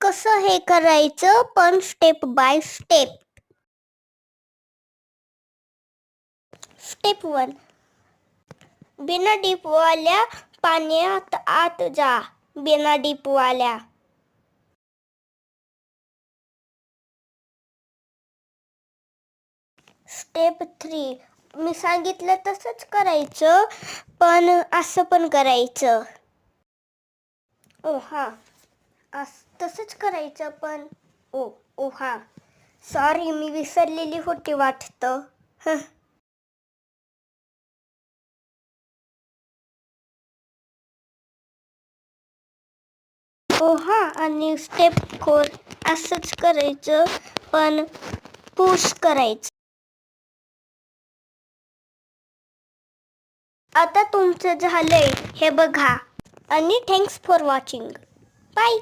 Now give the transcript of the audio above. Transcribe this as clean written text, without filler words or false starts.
कसं हे करायचं पण स्टेप बाय स्टेप. स्टेप 1. बिना डीपवाल्या पाण्यात आत जा. बिना डीपवाल्या. स्टेप 3. मी सांगितलं तसंच करायचं पण असं पण करायचं. हा तसंच करायचं पण हा सॉरी मी विसरलेली होती वाटतं. आणि स्टेप 4 असंच करायचं पण पुश करायचं. आता तुमचं झालंय हे बघा आणि थँक्स फॉर वॉचिंग. बाय.